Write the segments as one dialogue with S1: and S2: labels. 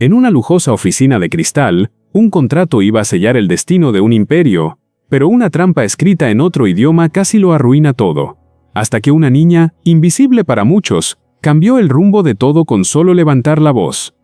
S1: En una lujosa oficina de cristal, un contrato iba a sellar el destino de un imperio, pero una trampa escrita en otro idioma casi lo arruina todo. Hasta que una niña, invisible para muchos, cambió el rumbo de todo con solo levantar la voz.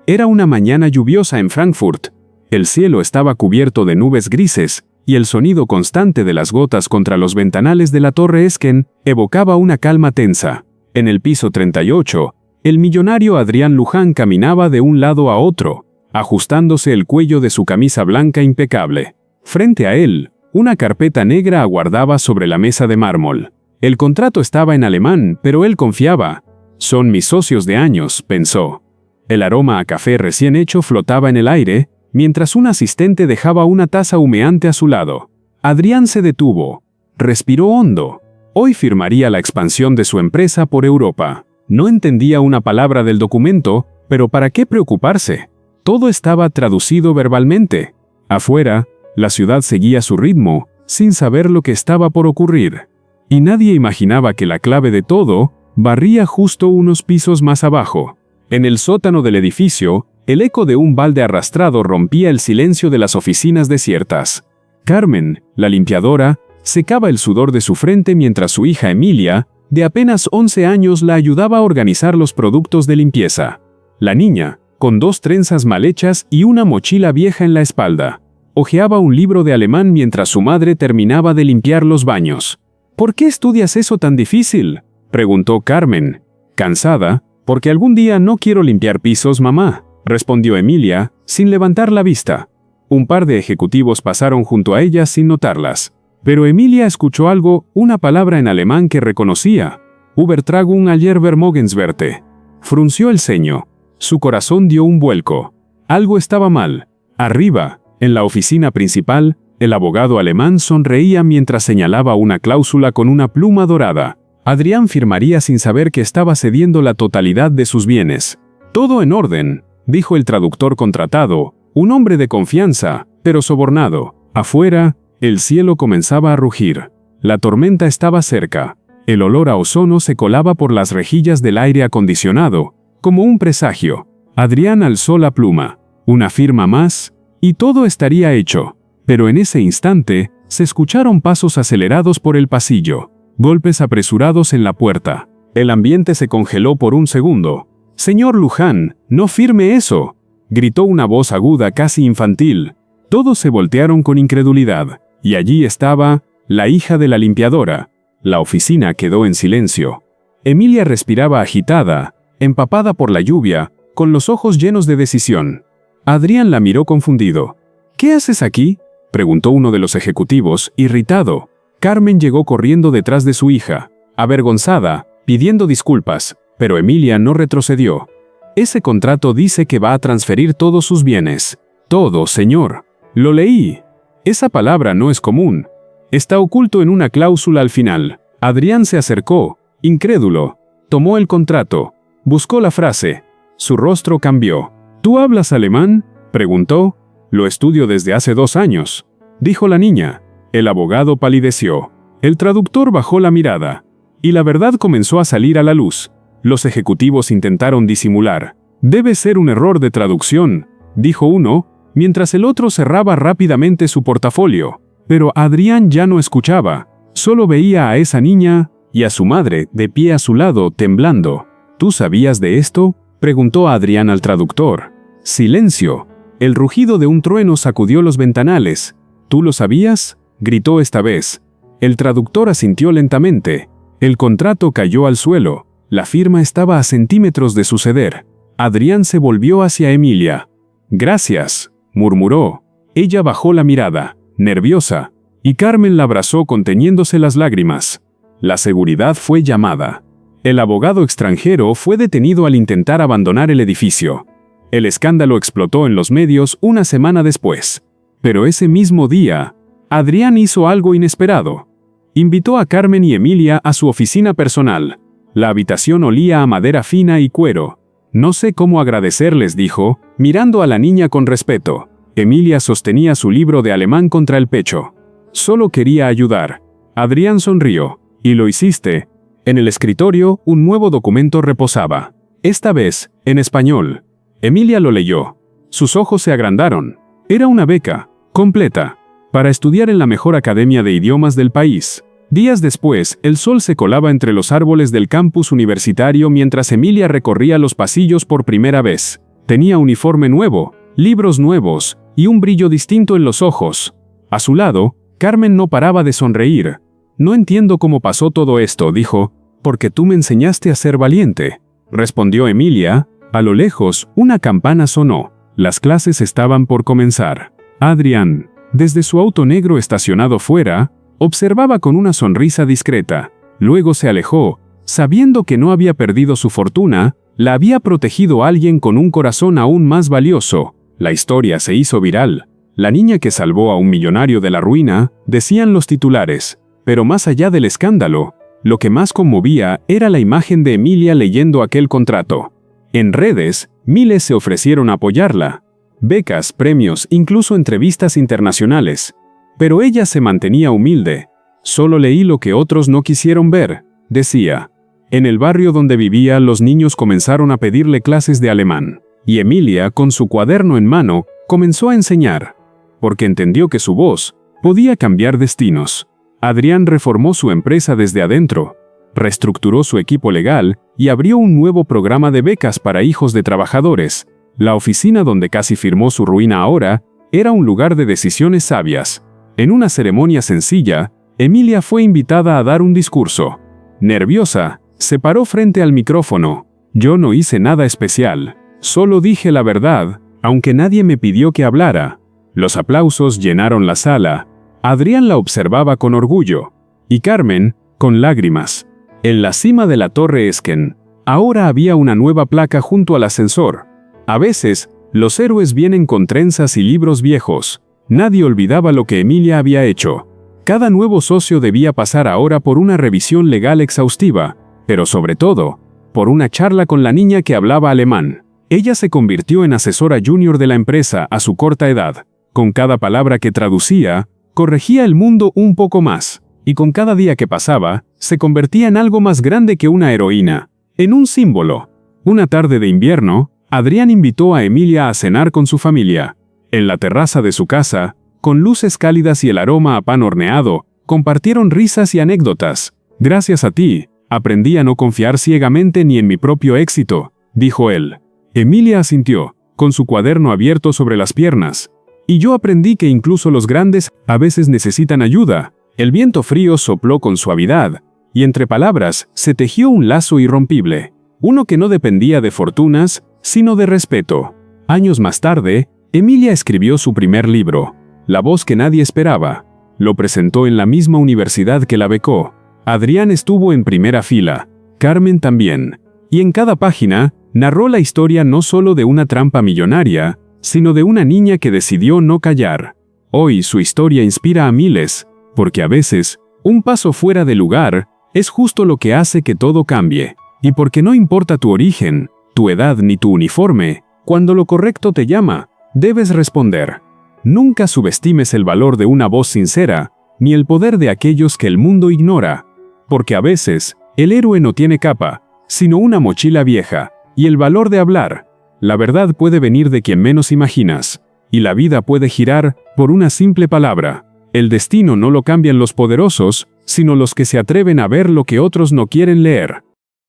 S1: Era una mañana lluviosa en Frankfurt. El cielo estaba cubierto de nubes grises, y el sonido constante de las gotas contra los ventanales de la Torre Esken evocaba una calma tensa. En el piso 38, el millonario Adrián Luján caminaba de un lado a otro, ajustándose el cuello de su camisa blanca impecable. Frente a él, una carpeta negra aguardaba sobre la mesa de mármol. El contrato estaba en alemán, pero él confiaba. «Son mis socios de años», pensó. El aroma a café recién hecho flotaba en el aire, mientras un asistente dejaba una taza humeante a su lado. Adrián se detuvo. Respiró hondo. Hoy firmaría la expansión de su empresa por Europa. No entendía una palabra del documento, pero ¿para qué preocuparse? Todo estaba traducido verbalmente. Afuera, la ciudad seguía su ritmo, sin saber lo que estaba por ocurrir. Y nadie imaginaba que la clave de todo barría justo unos pisos más abajo. En el sótano del edificio, el eco de un balde arrastrado rompía el silencio de las oficinas desiertas. Carmen, la limpiadora, secaba el sudor de su frente mientras su hija Emilia, de apenas 11 años, la ayudaba a organizar los productos de limpieza. La niña, con 2 trenzas mal hechas y una mochila vieja en la espalda, hojeaba un libro de alemán mientras su madre terminaba de limpiar los baños. «¿Por qué estudias eso tan difícil?», preguntó Carmen. «Cansada, porque algún día no quiero limpiar pisos, mamá», respondió Emilia, sin levantar la vista. Un par de ejecutivos pasaron junto a ella sin notarlas. Pero Emilia escuchó algo, una palabra en alemán que reconocía. «Übertragung aller Vermögenswerte». Frunció el ceño. Su corazón dio un vuelco. Algo estaba mal. Arriba, en la oficina principal, el abogado alemán sonreía mientras señalaba una cláusula con una pluma dorada. Adrián firmaría sin saber que estaba cediendo la totalidad de sus bienes. «Todo en orden», dijo el traductor contratado, un hombre de confianza, pero sobornado. Afuera, el cielo comenzaba a rugir. La tormenta estaba cerca. El olor a ozono se colaba por las rejillas del aire acondicionado, como un presagio. Adrián alzó la pluma. Una firma más, y todo estaría hecho. Pero en ese instante, se escucharon pasos acelerados por el pasillo. Golpes apresurados en la puerta. El ambiente se congeló por un segundo. «Señor Luján, no firme eso», gritó una voz aguda casi infantil. Todos se voltearon con incredulidad. Y allí estaba, la hija de la limpiadora. La oficina quedó en silencio. Emilia respiraba agitada, empapada por la lluvia, con los ojos llenos de decisión. Adrián la miró confundido. «¿Qué haces aquí?», preguntó uno de los ejecutivos, irritado. Carmen llegó corriendo detrás de su hija, avergonzada, pidiendo disculpas, pero Emilia no retrocedió. «Ese contrato dice que va a transferir todos sus bienes». «Todo, señor. Lo leí. Esa palabra no es común. Está oculto en una cláusula al final». Adrián se acercó, incrédulo. Tomó el contrato. Buscó la frase. Su rostro cambió. «¿Tú hablas alemán?», preguntó. «Lo estudio desde hace 2 años», dijo la niña. El abogado palideció. El traductor bajó la mirada. Y la verdad comenzó a salir a la luz. Los ejecutivos intentaron disimular. «Debe ser un error de traducción», dijo uno, mientras el otro cerraba rápidamente su portafolio. Pero Adrián ya no escuchaba. Solo veía a esa niña y a su madre de pie a su lado, temblando. «¿Tú sabías de esto?», preguntó Adrián al traductor. Silencio. El rugido de un trueno sacudió los ventanales. «¿Tú lo sabías?», gritó esta vez. El traductor asintió lentamente. El contrato cayó al suelo. La firma estaba a centímetros de suceder. Adrián se volvió hacia Emilia. «Gracias», murmuró. Ella bajó la mirada, nerviosa, y Carmen la abrazó conteniéndose las lágrimas. La seguridad fue llamada. El abogado extranjero fue detenido al intentar abandonar el edificio. El escándalo explotó en los medios una semana después. Pero ese mismo día, Adrián hizo algo inesperado. Invitó a Carmen y Emilia a su oficina personal. La habitación olía a madera fina y cuero. «No sé cómo agradecerles», dijo, mirando a la niña con respeto. Emilia sostenía su libro de alemán contra el pecho. «Solo quería ayudar». Adrián sonrió. «Y lo hiciste». En el escritorio, un nuevo documento reposaba. Esta vez, en español. Emilia lo leyó. Sus ojos se agrandaron. Era una beca, completa, para estudiar en la mejor academia de idiomas del país. Días después, el sol se colaba entre los árboles del campus universitario mientras Emilia recorría los pasillos por primera vez. Tenía uniforme nuevo, libros nuevos y un brillo distinto en los ojos. A su lado, Carmen no paraba de sonreír. «No entiendo cómo pasó todo esto», dijo. «Porque tú me enseñaste a ser valiente», respondió Emilia. A lo lejos, una campana sonó. Las clases estaban por comenzar. Adrián, desde su auto negro estacionado fuera, observaba con una sonrisa discreta. Luego se alejó, sabiendo que no había perdido su fortuna, la había protegido alguien con un corazón aún más valioso. La historia se hizo viral. La niña que salvó a un millonario de la ruina, decían los titulares. Pero más allá del escándalo, lo que más conmovía era la imagen de Emilia leyendo aquel contrato. En redes, miles se ofrecieron a apoyarla. Becas, premios, incluso entrevistas internacionales. Pero ella se mantenía humilde. «Solo leí lo que otros no quisieron ver», decía. En el barrio donde vivía, los niños comenzaron a pedirle clases de alemán. Y Emilia, con su cuaderno en mano, comenzó a enseñar. Porque entendió que su voz podía cambiar destinos. Adrián reformó su empresa desde adentro. Reestructuró su equipo legal y abrió un nuevo programa de becas para hijos de trabajadores. La oficina donde casi firmó su ruina ahora era un lugar de decisiones sabias. En una ceremonia sencilla, Emilia fue invitada a dar un discurso. Nerviosa, se paró frente al micrófono. «Yo no hice nada especial. Solo dije la verdad, aunque nadie me pidió que hablara». Los aplausos llenaron la sala. Adrián la observaba con orgullo. Y Carmen, con lágrimas. En la cima de la Torre Esquen, ahora había una nueva placa junto al ascensor. A veces, los héroes vienen con trenzas y libros viejos. Nadie olvidaba lo que Emilia había hecho. Cada nuevo socio debía pasar ahora por una revisión legal exhaustiva, pero sobre todo, por una charla con la niña que hablaba alemán. Ella se convirtió en asesora junior de la empresa a su corta edad. Con cada palabra que traducía, corregía el mundo un poco más. Y con cada día que pasaba, se convertía en algo más grande que una heroína, en un símbolo. Una tarde de invierno, Adrián invitó a Emilia a cenar con su familia. En la terraza de su casa, con luces cálidas y el aroma a pan horneado, compartieron risas y anécdotas. «Gracias a ti, aprendí a no confiar ciegamente ni en mi propio éxito», dijo él. Emilia asintió, con su cuaderno abierto sobre las piernas. «Y yo aprendí que incluso los grandes a veces necesitan ayuda». El viento frío sopló con suavidad, y entre palabras se tejió un lazo irrompible, uno que no dependía de fortunas, sino de respeto. Años más tarde, Emilia escribió su primer libro, La voz que nadie esperaba. Lo presentó en la misma universidad que la becó. Adrián estuvo en primera fila, Carmen también, y en cada página narró la historia no solo de una trampa millonaria, sino de una niña que decidió no callar. Hoy su historia inspira a miles, porque a veces, un paso fuera de lugar es justo lo que hace que todo cambie. Y porque no importa tu origen, tu edad ni tu uniforme, cuando lo correcto te llama, debes responder. Nunca subestimes el valor de una voz sincera, ni el poder de aquellos que el mundo ignora. Porque a veces, el héroe no tiene capa, sino una mochila vieja, y el valor de hablar. La verdad puede venir de quien menos imaginas, y la vida puede girar por una simple palabra. El destino no lo cambian los poderosos, sino los que se atreven a ver lo que otros no quieren leer.